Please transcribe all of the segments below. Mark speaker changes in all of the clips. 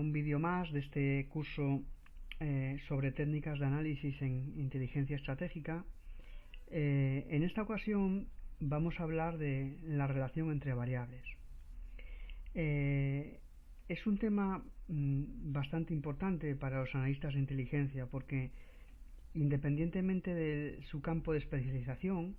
Speaker 1: un vídeo más de este curso sobre técnicas de análisis en inteligencia estratégica. En esta ocasión vamos a hablar de la relación entre variables. Es un tema bastante importante para los analistas de inteligencia porque independientemente de su campo de especialización,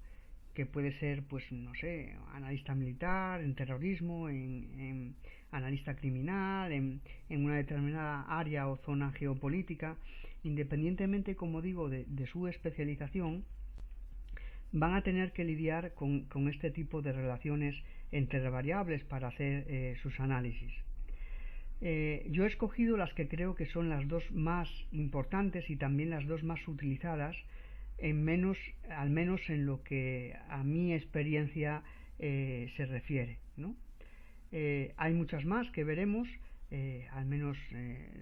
Speaker 1: que puede ser, pues no sé, analista militar, en terrorismo, en analista criminal, en una determinada área o zona geopolítica, independientemente, como digo, de su especialización, van a tener que lidiar con este tipo de relaciones entre variables para hacer sus análisis. Yo he escogido las que creo que son las dos más importantes y también las dos más utilizadas, al menos en lo que a mi experiencia se refiere, ¿no? Hay muchas más que veremos, al menos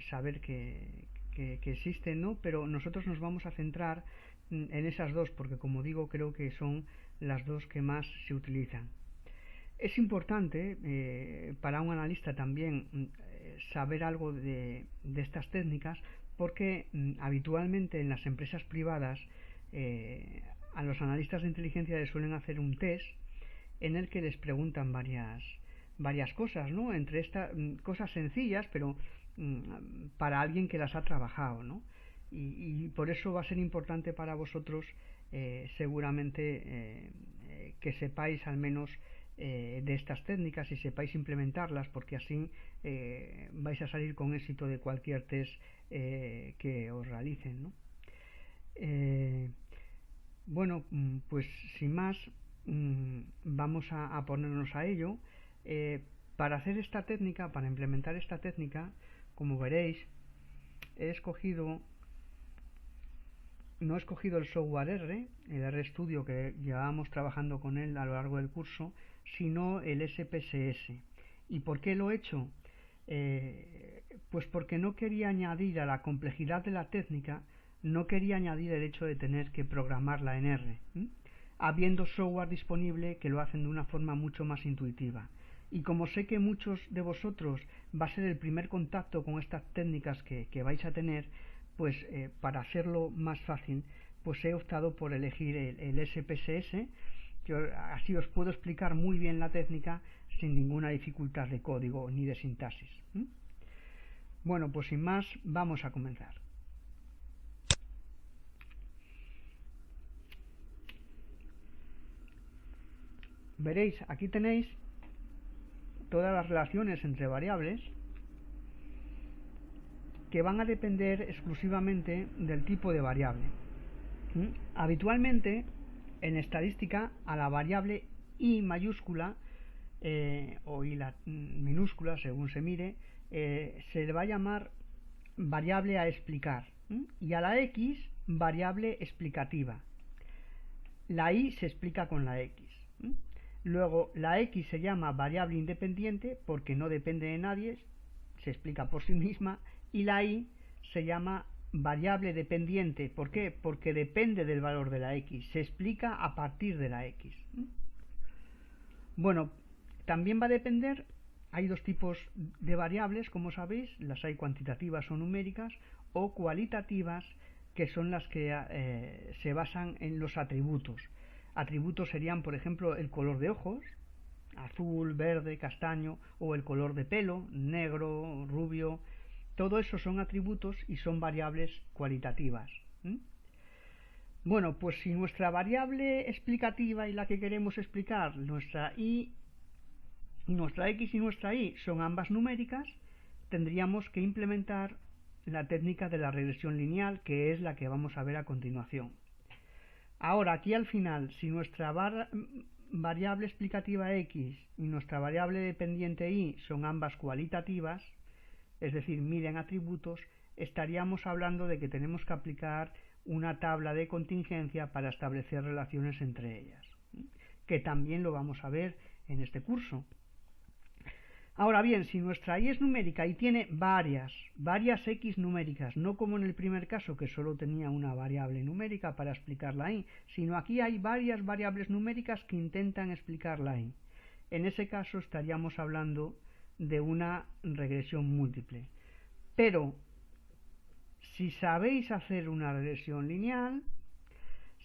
Speaker 1: saber que existen, ¿no? Pero nosotros nos vamos a centrar en esas dos porque, como digo, creo que son las dos que más se utilizan. Es importante para un analista también saber algo de estas técnicas porque habitualmente en las empresas privadas a los analistas de inteligencia les suelen hacer un test en el que les preguntan varias cosas, ¿no? Entre estas cosas sencillas, pero para alguien que las ha trabajado, ¿no? Y por eso va a ser importante para vosotros seguramente que sepáis al menos de estas técnicas y sepáis implementarlas, porque así vais a salir con éxito de cualquier test que os realicen, ¿no? Bueno, pues sin más, vamos a ponernos a ello. Para hacer esta técnica, para implementar esta técnica, como veréis, no he escogido el software R, el RStudio que llevábamos trabajando con él a lo largo del curso, sino el SPSS. ¿Y por qué lo he hecho? Pues porque no quería añadir a la complejidad de la técnica, no quería añadir el hecho de tener que programarla en R, habiendo software disponible que lo hacen de una forma mucho más intuitiva. Y como sé que muchos de vosotros va a ser el primer contacto con estas técnicas que vais a tener, pues para hacerlo más fácil, pues he optado por elegir el SPSS, que así os puedo explicar muy bien la técnica sin ninguna dificultad de código ni de sintaxis. Bueno, pues sin más, vamos a comenzar. Veréis, aquí tenéis todas las relaciones entre variables que van a depender exclusivamente del tipo de variable. Habitualmente, en estadística, a la variable I mayúscula o I minúscula, según se mire, se le va a llamar variable a explicar, y a la X variable explicativa. La Y se explica con la X. Luego, la X se llama variable independiente porque no depende de nadie, se explica por sí misma, y la Y se llama variable dependiente. ¿Por qué? Porque depende del valor de la X, se explica a partir de la X. Bueno, también va a depender, hay dos tipos de variables, como sabéis, las hay cuantitativas o numéricas, o cualitativas, que son las que se basan en los atributos. Atributos serían, por ejemplo, el color de ojos, azul, verde, castaño, o el color de pelo, negro, rubio. Todo eso son atributos y son variables cualitativas. Bueno, pues si nuestra variable explicativa y la que queremos explicar, nuestra X y nuestra Y son ambas numéricas, tendríamos que implementar la técnica de la regresión lineal, que es la que vamos a ver a continuación. Ahora, aquí al final, si nuestra variable explicativa X y nuestra variable dependiente Y son ambas cualitativas, es decir, miden atributos, estaríamos hablando de que tenemos que aplicar una tabla de contingencia para establecer relaciones entre ellas, que también lo vamos a ver en este curso. Ahora bien, si nuestra Y es numérica y tiene varias X numéricas, no como en el primer caso que solo tenía una variable numérica para explicar la Y, sino aquí hay varias variables numéricas que intentan explicar la Y. En ese caso estaríamos hablando de una regresión múltiple. Pero si sabéis hacer una regresión lineal,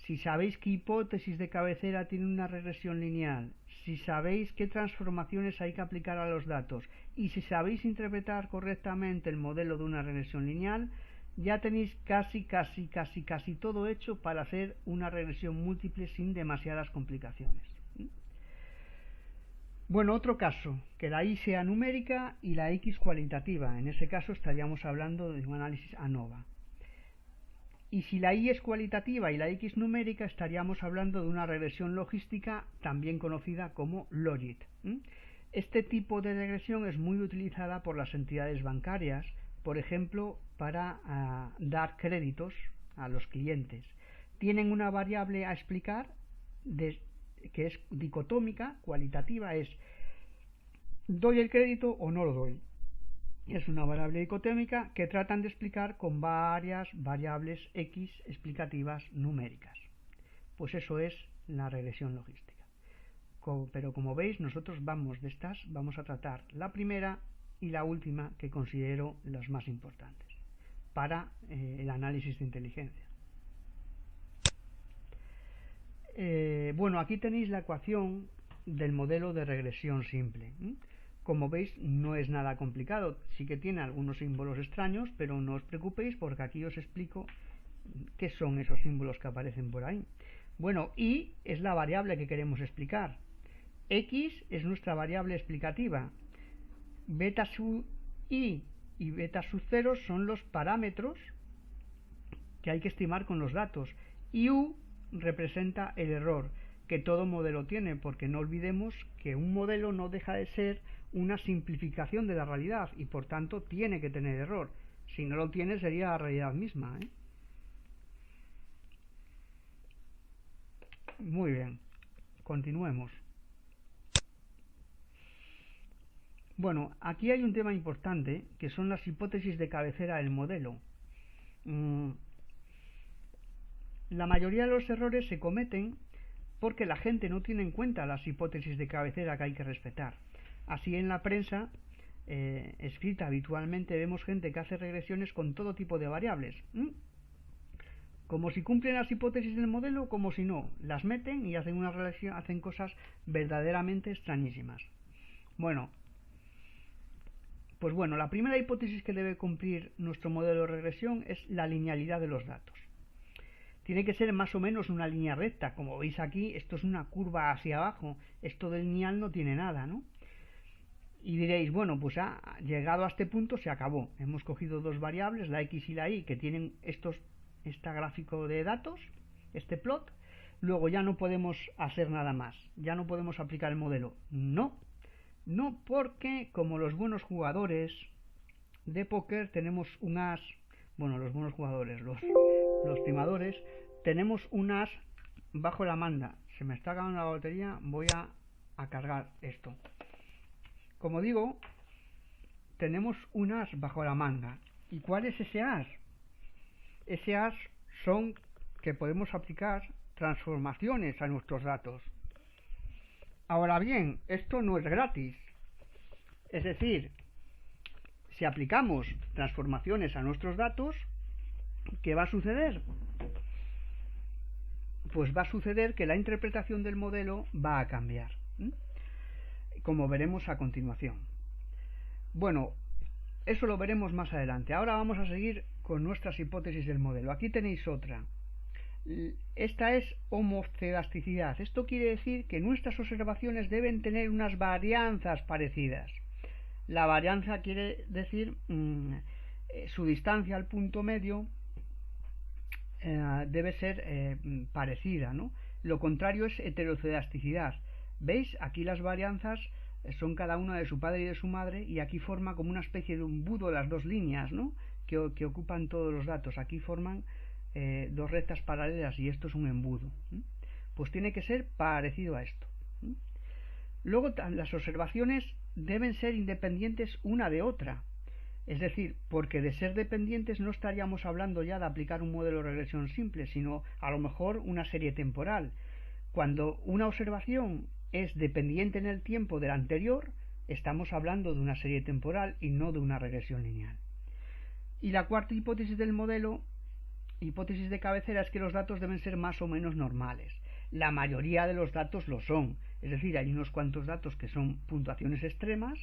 Speaker 1: si sabéis qué hipótesis de cabecera tiene una regresión lineal, si sabéis qué transformaciones hay que aplicar a los datos y si sabéis interpretar correctamente el modelo de una regresión lineal, ya tenéis casi todo hecho para hacer una regresión múltiple sin demasiadas complicaciones. Bueno, otro caso, que la y sea numérica y la x cualitativa. En ese caso estaríamos hablando de un análisis ANOVA. Y si la y es cualitativa y la x numérica, estaríamos hablando de una regresión logística, también conocida como logit. Este tipo de regresión es muy utilizada por las entidades bancarias, por ejemplo, para dar créditos a los clientes. Tienen una variable a explicar que es dicotómica, cualitativa, es ¿doy el crédito o no lo doy? Es una variable dicotómica que tratan de explicar con varias variables x explicativas numéricas. Pues eso es la regresión logística. Pero como veis, nosotros vamos a tratar la primera y la última, que considero las más importantes para el análisis de inteligencia. Bueno, aquí tenéis la ecuación del modelo de regresión simple. Como veis, no es nada complicado, sí que tiene algunos símbolos extraños, pero no os preocupéis porque aquí os explico qué son esos símbolos que aparecen por ahí. Bueno, y es la variable que queremos explicar. X es nuestra variable explicativa. Beta sub i y beta sub 0 son los parámetros que hay que estimar con los datos. Y u representa el error que todo modelo tiene, porque no olvidemos que un modelo no deja de ser una simplificación de la realidad y por tanto tiene que tener error. Si no lo tiene, sería la realidad misma, Muy bien, continuemos. Bueno, aquí hay un tema importante que son las hipótesis de cabecera del modelo. La mayoría de los errores se cometen porque la gente no tiene en cuenta las hipótesis de cabecera que hay que respetar. Así en la prensa escrita habitualmente vemos gente que hace regresiones con todo tipo de variables. Como si cumplen las hipótesis del modelo, como si no. Las meten y hacen una regresión, hacen cosas verdaderamente extrañísimas. Bueno, pues bueno, la primera hipótesis que debe cumplir nuestro modelo de regresión es la linealidad de los datos. Tiene que ser más o menos una línea recta. Como veis aquí, esto es una curva hacia abajo. Esto del lineal no tiene nada, ¿no? Y diréis, bueno, pues llegado a este punto se acabó. Hemos cogido dos variables, la x y la y, que tienen este gráfico de datos, este plot. Luego ya no podemos hacer nada más. Ya no podemos aplicar el modelo. No, porque como los buenos jugadores de póker tenemos un as, bueno, los buenos jugadores, los timadores, tenemos un as bajo la manga. Se me está acabando la batería, voy a cargar esto. Como digo, tenemos un as bajo la manga. ¿Y cuál es ese as? Ese as son que podemos aplicar transformaciones a nuestros datos. Ahora bien, esto no es gratis. Es decir, si aplicamos transformaciones a nuestros datos, ¿qué va a suceder? Pues va a suceder que la interpretación del modelo va a cambiar, como veremos a continuación. Bueno, eso lo veremos más adelante. Ahora vamos a seguir con nuestras hipótesis del modelo. Aquí tenéis otra. Esta es homoscedasticidad. Esto quiere decir que nuestras observaciones deben tener unas varianzas parecidas. La varianza quiere decir su distancia al punto medio debe ser parecida, ¿no? Lo contrario es heterocedasticidad. ¿Veis? Aquí las varianzas son cada una de su padre y de su madre, y aquí forma como una especie de embudo las dos líneas, ¿no? que ocupan todos los datos. Aquí forman dos rectas paralelas y esto es un embudo. Pues tiene que ser parecido a esto. Luego las observaciones deben ser independientes una de otra. Es decir, porque de ser dependientes no estaríamos hablando ya de aplicar un modelo de regresión simple, sino a lo mejor una serie temporal. Cuando una observación es dependiente en el tiempo de la anterior, estamos hablando de una serie temporal y no de una regresión lineal. Y la cuarta hipótesis del modelo, hipótesis de cabecera, es que los datos deben ser más o menos normales. La mayoría de los datos lo son, es decir, hay unos cuantos datos que son puntuaciones extremas,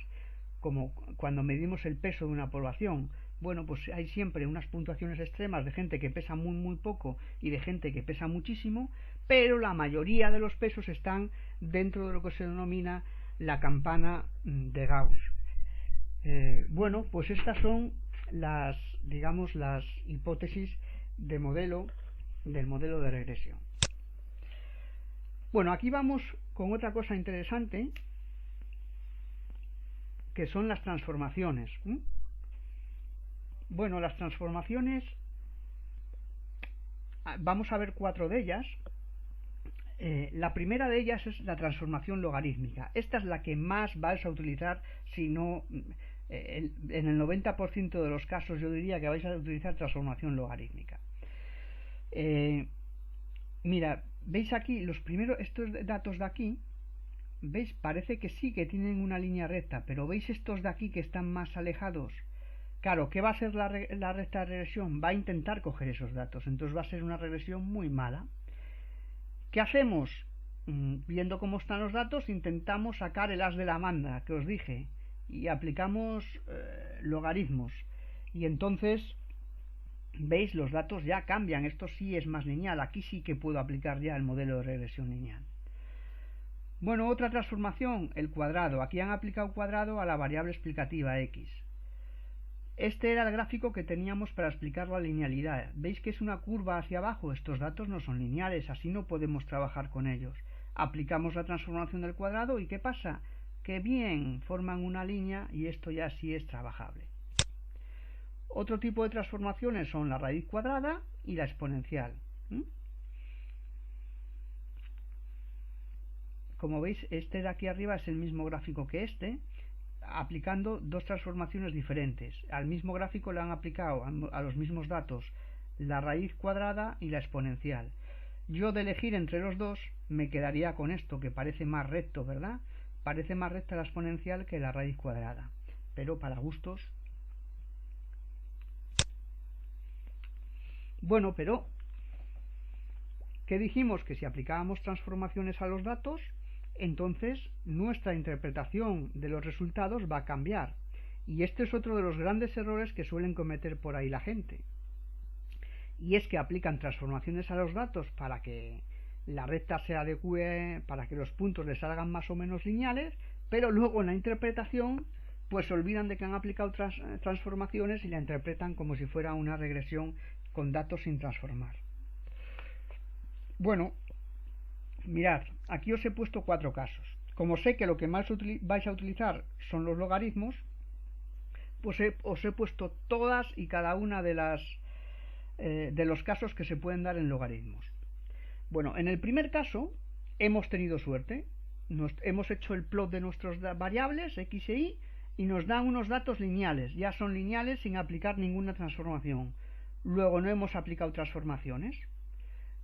Speaker 1: como cuando medimos el peso de una población. Bueno, pues hay siempre unas puntuaciones extremas de gente que pesa muy muy poco y de gente que pesa muchísimo, pero la mayoría de los pesos están dentro de lo que se denomina la campana de Gauss. Bueno, pues estas son las, digamos, las hipótesis de modelo, del modelo de regresión. Bueno, aquí vamos con otra cosa interesante, que son las transformaciones. Bueno, las transformaciones, vamos a ver 4 de ellas. La primera de ellas es la transformación logarítmica. Esta es la que más vais a utilizar, si no, en el 90% de los casos yo diría que vais a utilizar transformación logarítmica. Mira, veis aquí los primeros, estos datos de aquí, veis, parece que sí que tienen una línea recta, pero veis estos de aquí que están más alejados. Claro, ¿qué va a ser la recta de regresión? Va a intentar coger esos datos, entonces va a ser una regresión muy mala. ¿Qué hacemos? Viendo cómo están los datos, intentamos sacar el as de la manda, que os dije, y aplicamos logaritmos. Y entonces, veis, los datos ya cambian, esto sí es más lineal, aquí sí que puedo aplicar ya el modelo de regresión lineal. Bueno, otra transformación, el cuadrado. Aquí han aplicado cuadrado a la variable explicativa x. Este era el gráfico que teníamos para explicar la linealidad. ¿Veis que es una curva hacia abajo? Estos datos no son lineales, así no podemos trabajar con ellos. Aplicamos la transformación del cuadrado y ¿qué pasa? Que bien, forman una línea y esto ya sí es trabajable. Otro tipo de transformaciones son la raíz cuadrada y la exponencial. Como veis, este de aquí arriba es el mismo gráfico que este, aplicando dos transformaciones diferentes. Al mismo gráfico le han aplicado a los mismos datos la raíz cuadrada y la exponencial. Yo, de elegir entre los dos, me quedaría con esto, que parece más recto, ¿verdad? Parece más recta la exponencial que la raíz cuadrada, pero para gustos. Bueno, pero ¿qué dijimos? Que si aplicábamos transformaciones a los datos, entonces nuestra interpretación de los resultados va a cambiar. Y este es otro de los grandes errores que suelen cometer por ahí la gente. Y es que aplican transformaciones a los datos para que la recta se adecue, para que los puntos les salgan más o menos lineales, pero luego en la interpretación pues se olvidan de que han aplicado transformaciones y la interpretan como si fuera una regresión con datos sin transformar. Bueno, mirad, aquí os he puesto 4 casos. Como sé que lo que más vais a utilizar son los logaritmos, pues os he puesto todas y cada una de los casos que se pueden dar en logaritmos. Bueno, en el primer caso hemos tenido suerte. Hemos hecho el plot de nuestras variables x e y y nos dan unos datos lineales. Ya son lineales sin aplicar ninguna transformación. Luego no hemos aplicado transformaciones.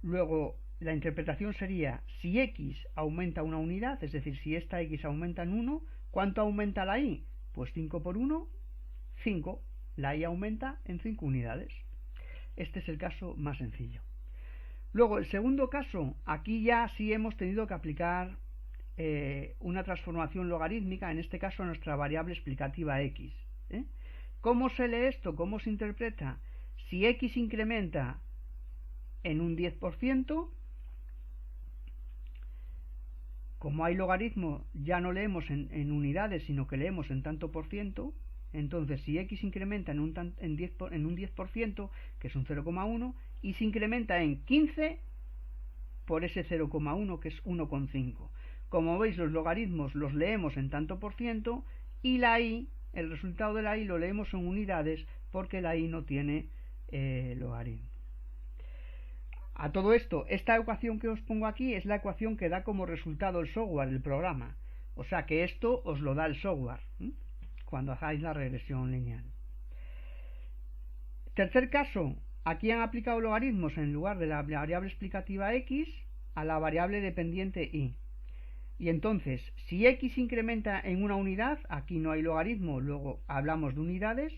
Speaker 1: Luego la interpretación sería: si x aumenta una unidad, es decir, si esta x aumenta en 1, ¿cuánto aumenta la y? Pues 5 por 1, 5. La y aumenta en 5 unidades. Este es el caso más sencillo. Luego, el segundo caso, aquí ya sí hemos tenido que aplicar una transformación logarítmica, en este caso nuestra variable explicativa x. ¿Cómo se lee esto? ¿Cómo se interpreta? Si x incrementa en un 10%, como hay logaritmo, ya no leemos en unidades, sino que leemos en tanto por ciento. Entonces, si x incrementa en un 10%, que es un 0,1, y se incrementa en 15 por ese 0,1, que es 1,5. Como veis, los logaritmos los leemos en tanto por ciento y la y, el resultado de la y, lo leemos en unidades porque la y no tiene logaritmo. A todo esto, esta ecuación que os pongo aquí es la ecuación que da como resultado el software, el programa. O sea que esto os lo da el software cuando hagáis la regresión lineal. Tercer caso, aquí han aplicado logaritmos en lugar de la variable explicativa x a la variable dependiente y. Y entonces, si x incrementa en una unidad, aquí no hay logaritmo, luego hablamos de unidades.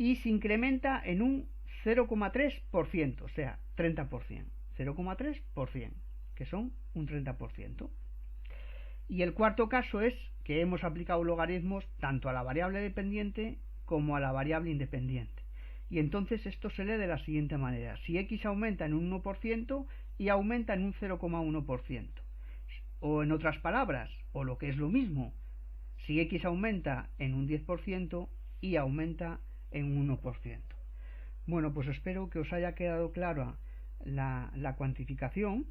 Speaker 1: y se incrementa en un 0,3%, o sea, 30%. 0,3%, que son un 30%. Y el cuarto caso es que hemos aplicado logaritmos tanto a la variable dependiente como a la variable independiente. Y entonces esto se lee de la siguiente manera. Si x aumenta en un 1%, y aumenta en un 0,1%. O en otras palabras, o lo que es lo mismo, si x aumenta en un 10%, y aumenta en un 1%. Bueno, pues espero que os haya quedado clara la cuantificación.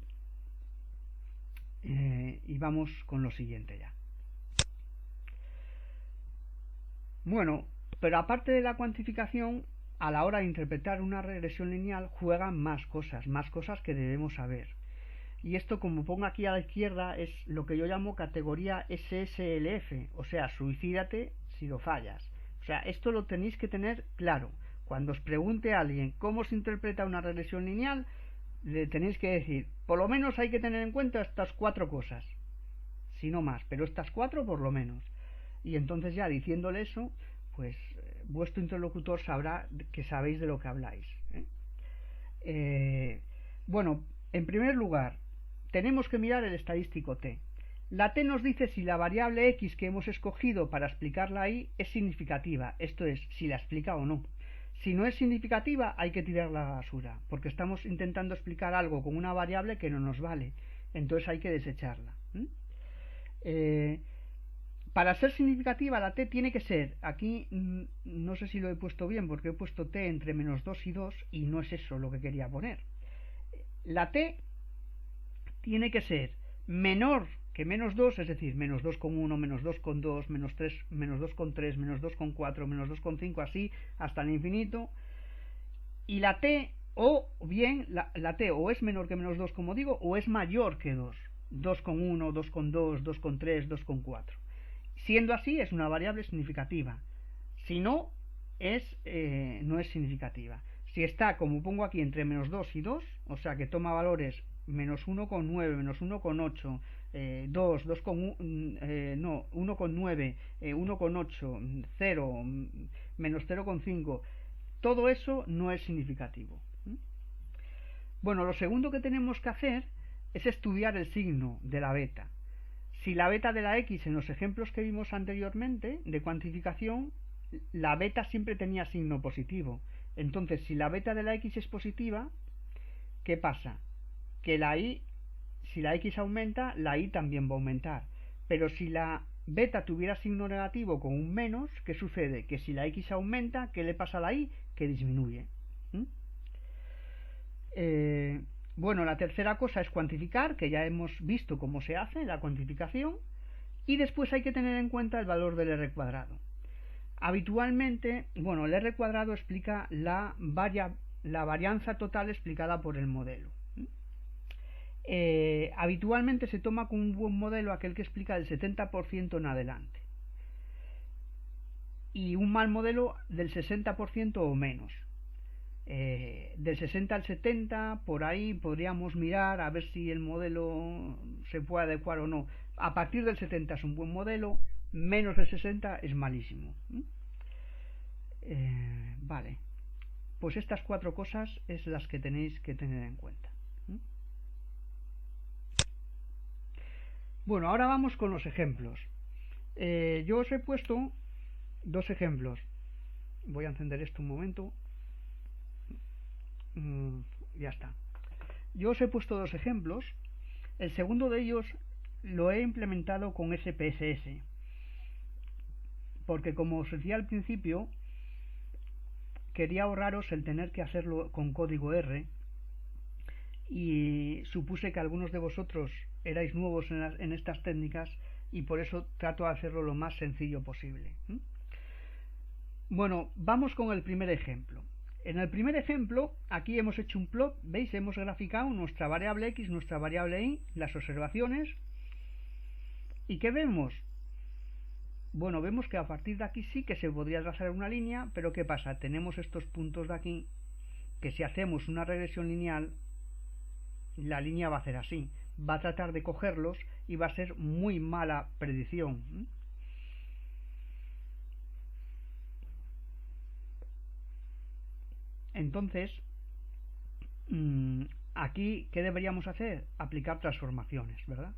Speaker 1: Y vamos con lo siguiente ya. Bueno, pero aparte de la cuantificación, a la hora de interpretar una regresión lineal juegan más cosas que debemos saber. Y esto, como pongo aquí a la izquierda, es lo que yo llamo categoría SSLF, o sea, suicídate si lo fallas. O sea, esto lo tenéis que tener claro. Cuando os pregunte a alguien cómo se interpreta una regresión lineal, le tenéis que decir, por lo menos hay que tener en cuenta estas 4 cosas, si no más, pero estas 4 por lo menos. Y entonces ya diciéndole eso, pues vuestro interlocutor sabrá que sabéis de lo que habláis. Bueno, en primer lugar, tenemos que mirar el estadístico t. La t nos dice si la variable x que hemos escogido para explicar la y es significativa, esto es, si la explica o no. Si no es significativa, hay que tirarla a la basura, porque estamos intentando explicar algo con una variable que no nos vale, entonces hay que desecharla. Para ser significativa, la t tiene que ser, aquí no sé si lo he puesto bien, porque he puesto t entre menos 2 y 2, y no es eso lo que quería poner. La t tiene que ser menor que menos 2, es decir, menos 2,1, menos 2,2, menos 3, menos 2,3, menos 2,4, menos 2,5, así hasta el infinito. Y la t, o bien, la t o es menor que menos 2, como digo, o es mayor que 2. 2,1, 2,2, 2,3, 2,4. Siendo así, es una variable significativa. Si no, no es significativa. Si está, como pongo aquí, entre menos 2 y 2, o sea que toma valores menos 1,9, menos 1,8, 2, 1,9, 1,8, 0, menos 0,5, todo eso no es significativo. Bueno, lo segundo que tenemos que hacer es estudiar el signo de la beta. Si la beta de la x en los ejemplos que vimos anteriormente de cuantificación, la beta siempre tenía signo positivo. Entonces, si la beta de la x es positiva, ¿qué pasa? Que si la x aumenta, la y también va a aumentar. Pero si la beta tuviera signo negativo con un menos, ¿qué sucede? Que si la x aumenta, ¿qué le pasa a la y? Que disminuye. Bueno, la tercera cosa es cuantificar, que ya hemos visto cómo se hace la cuantificación, y después hay que tener en cuenta el valor del r cuadrado. Habitualmente, bueno, el r cuadrado explica la varianza total explicada por el modelo. Habitualmente se toma como un buen modelo aquel que explica del 70% en adelante, y un mal modelo del 60% o menos. Del 60 al 70, por ahí podríamos mirar a ver si el modelo se puede adecuar o no. A partir del 70 es un buen modelo, menos del 60 es malísimo. Vale, pues estas 4 cosas es las que tenéis que tener en cuenta. Bueno, ahora vamos con los ejemplos. Yo os he puesto 2 ejemplos. Voy a encender esto un momento. Ya está. Yo os he puesto 2 ejemplos. El segundo de ellos lo he implementado con SPSS, porque como os decía al principio, quería ahorraros el tener que hacerlo con código R, y supuse que algunos de vosotros erais nuevos en estas técnicas, y por eso trato de hacerlo lo más sencillo posible. Bueno, vamos con el primer ejemplo. En el primer ejemplo, aquí hemos hecho un plot, ¿veis? Hemos graficado nuestra variable x, nuestra variable y, las observaciones. ¿Y qué vemos? Bueno, vemos que a partir de aquí sí que se podría trazar una línea, pero ¿qué pasa? Tenemos estos puntos de aquí, que si hacemos una regresión lineal, la línea va a hacer así. Va a tratar de cogerlos y va a ser muy mala predicción. Entonces, aquí, ¿qué deberíamos hacer? Aplicar transformaciones, ¿verdad?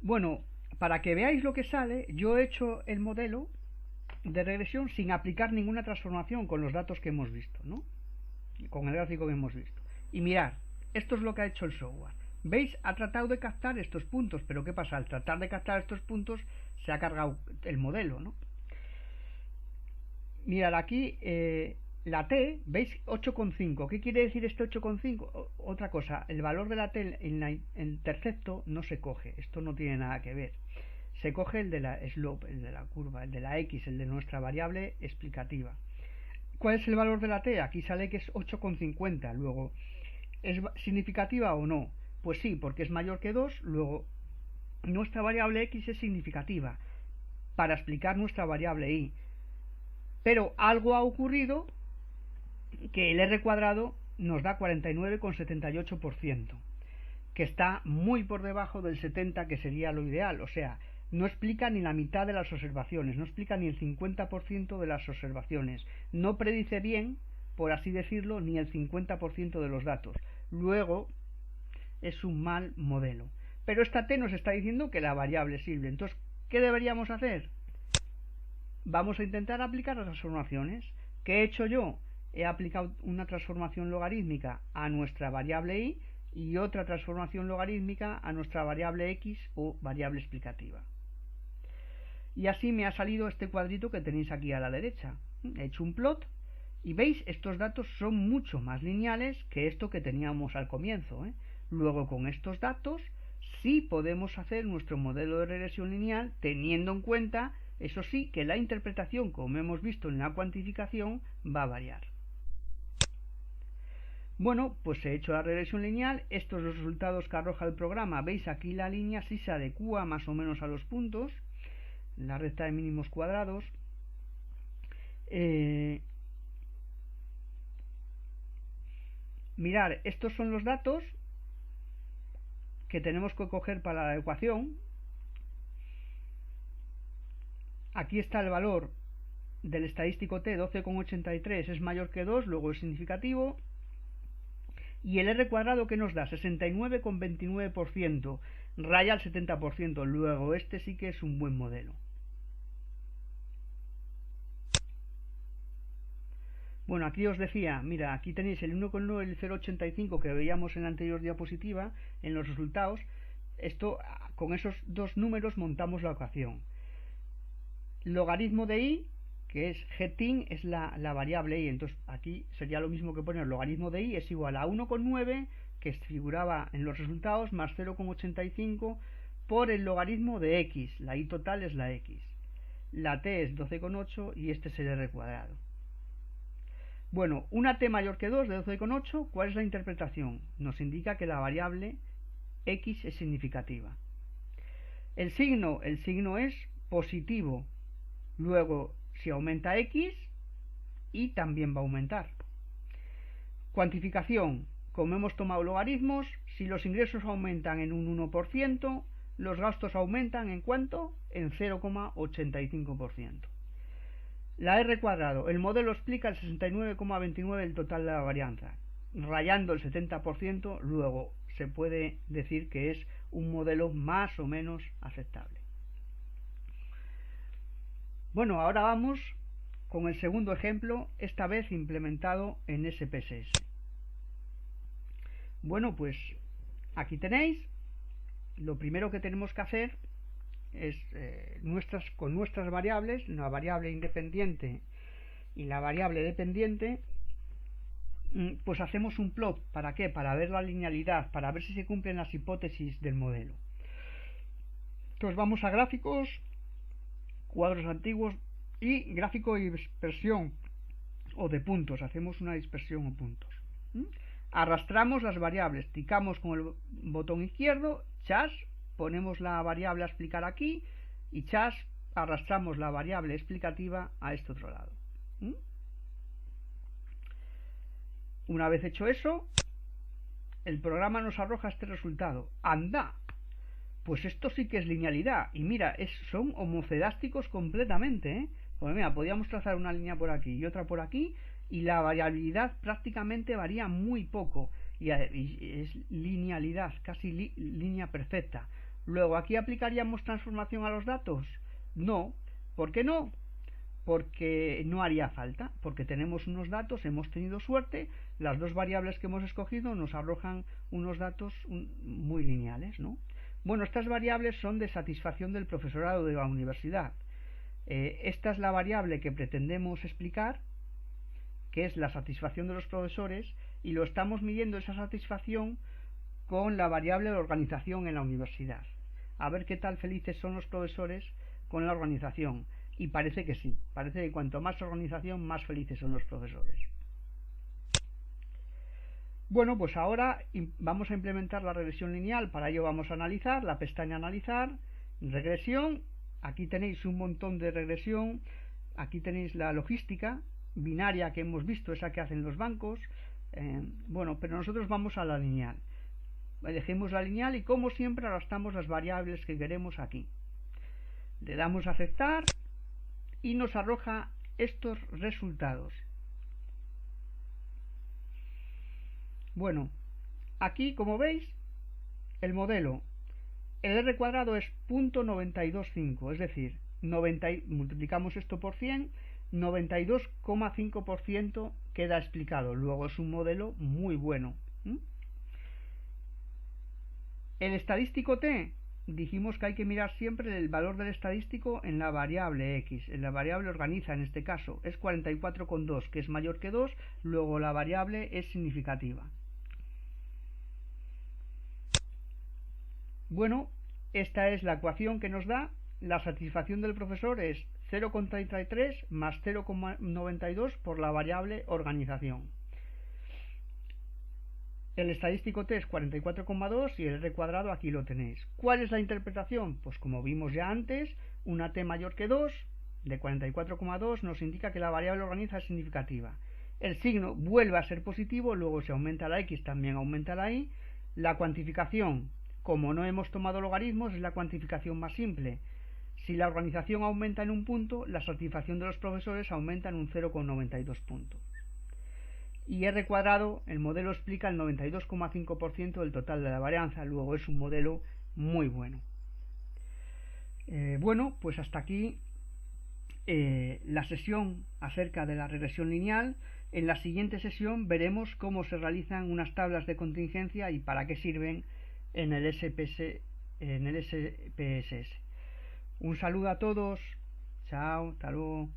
Speaker 1: Bueno, para que veáis lo que sale, yo he hecho el modelo de regresión sin aplicar ninguna transformación con los datos que hemos visto, ¿no? Con el gráfico que hemos visto. Y mirad, esto es lo que ha hecho el software. ¿Veis? Ha tratado de captar estos puntos, pero ¿qué pasa? Al tratar de captar estos puntos se ha cargado el modelo, ¿no? Mirad aquí, la T, ¿veis? 8,5. ¿Qué quiere decir este 8,5? Otra cosa, el valor de la T en el intercepto no se coge, esto no tiene nada que ver. Se coge el de la slope, el de la curva, el de la X, el de nuestra variable explicativa. ¿Cuál es el valor de la T? Aquí sale que es 8,50. Luego, ¿es significativa o no? Pues sí, porque es mayor que 2. Luego, nuestra variable X es significativa para explicar nuestra variable Y. Pero algo ha ocurrido que el R cuadrado nos da 49,78%, que está muy por debajo del 70%, que sería lo ideal. O sea, no explica ni la mitad de las observaciones, no explica ni el 50% de las observaciones, no predice bien, por así decirlo, ni el 50% de los datos. Luego, es un mal modelo. Pero esta T nos está diciendo que la variable sirve. Entonces, ¿qué deberíamos hacer? Vamos a intentar aplicar las transformaciones. ¿Qué he hecho yo? He aplicado una transformación logarítmica a nuestra variable Y y otra transformación logarítmica a nuestra variable X o variable explicativa. Y así me ha salido este cuadrito que tenéis aquí a la derecha. He hecho un plot y veis, estos datos son mucho más lineales que esto que teníamos al comienzo. Luego, con estos datos sí podemos hacer nuestro modelo de regresión lineal, teniendo en cuenta, eso sí, que la interpretación, como hemos visto en la cuantificación, va a variar. Bueno, pues he hecho la regresión lineal. Estos son los resultados que arroja el programa. Veis, aquí la línea sí se adecúa más o menos a los puntos, la recta de mínimos cuadrados. Mirad, estos son los datos que tenemos que coger para la ecuación. Aquí está el valor del estadístico T, 12,83, es mayor que 2, luego es significativo. Y el R cuadrado, que nos da 69,29%, raya al 70%, luego este sí que es un buen modelo. Bueno, aquí os decía, mira, aquí tenéis el 1,9 y el 0,85 que veíamos en la anterior diapositiva, en los resultados. Esto, con esos dos números montamos la ecuación. Logaritmo de Y, que es GTIN, es la variable Y. Entonces aquí sería lo mismo que poner logaritmo de Y es igual a 1,9, que figuraba en los resultados, más 0,85 por el logaritmo de X. La Y total es la X. La T es 12,8 y este es el R cuadrado. Bueno, una T mayor que 2 de 12,8, ¿cuál es la interpretación? Nos indica que la variable X es significativa. El signo es positivo. Luego, si aumenta X, Y también va a aumentar. Cuantificación. Como hemos tomado logaritmos, si los ingresos aumentan en un 1%, los gastos aumentan ¿en cuánto? En 0,85%. La R cuadrado. El modelo explica el 69,29 del total de la varianza. Rayando el 70%, luego se puede decir que es un modelo más o menos aceptable. Bueno, ahora vamos con el segundo ejemplo, esta vez implementado en SPSS. Bueno, pues aquí tenéis, lo primero que tenemos que hacer es con nuestras variables, la variable independiente y la variable dependiente, pues hacemos un plot. ¿Para qué? Para ver la linealidad, para ver si se cumplen las hipótesis del modelo. Entonces vamos a gráficos, cuadros antiguos y gráfico de dispersión o de puntos. Hacemos una dispersión o puntos. Arrastramos las variables, ticamos con el botón izquierdo, chas, ponemos la variable a explicar aquí y chas, arrastramos la variable explicativa a este otro lado. Una vez hecho eso, el programa nos arroja este resultado. ¡Anda! Pues esto sí que es linealidad. Y mira, son homocedásticos completamente, Pues mira, podríamos trazar una línea por aquí y otra por aquí, y la variabilidad prácticamente varía muy poco, y es linealidad, casi línea perfecta. Luego, ¿aquí aplicaríamos transformación a los datos? No. ¿Por qué no? Porque no haría falta, porque tenemos unos datos, hemos tenido suerte, las dos variables que hemos escogido nos arrojan unos datos muy lineales, ¿no? Bueno, estas variables son de satisfacción del profesorado de la universidad. Esta es la variable que pretendemos explicar, que es la satisfacción de los profesores, y lo estamos midiendo esa satisfacción con la variable de organización en la universidad. A ver qué tal felices son los profesores con la organización. Y parece que sí, parece que cuanto más organización, más felices son los profesores. Bueno, pues ahora vamos a implementar la regresión lineal. Para ello vamos a analizar la pestaña analizar, regresión. Aquí tenéis un montón de regresión. Aquí tenéis la logística binaria que hemos visto, esa que hacen los bancos. Bueno, pero nosotros vamos a la lineal. Elegimos la lineal y como siempre arrastramos las variables que queremos aquí. Le damos a aceptar y nos arroja estos resultados. Bueno, aquí como veis el modelo, el R cuadrado es 0.925, es decir, multiplicamos esto por 100, 92,5% queda explicado. Luego es un modelo muy bueno. El estadístico t, dijimos que hay que mirar siempre el valor del estadístico en la variable x, en la variable organiza en este caso, es 44,2, que es mayor que 2, luego la variable es significativa. Bueno, esta es la ecuación que nos da, la satisfacción del profesor es 0,33 más 0,92 por la variable organización. El estadístico t es 44,2 y el r cuadrado aquí lo tenéis. ¿Cuál es la interpretación? Pues como vimos ya antes, una t mayor que 2 de 44,2 nos indica que la variable organiza es significativa. El signo vuelve a ser positivo, luego si aumenta la x también aumenta la y. La cuantificación, como no hemos tomado logaritmos, es la cuantificación más simple. Si la organización aumenta en un punto, la satisfacción de los profesores aumenta en un 0,92 puntos. Y R cuadrado, el modelo explica el 92,5% del total de la varianza, luego es un modelo muy bueno. Bueno, pues hasta aquí la sesión acerca de la regresión lineal. En la siguiente sesión veremos cómo se realizan unas tablas de contingencia y para qué sirven en el SPSS. Un saludo a todos, chao, hasta luego.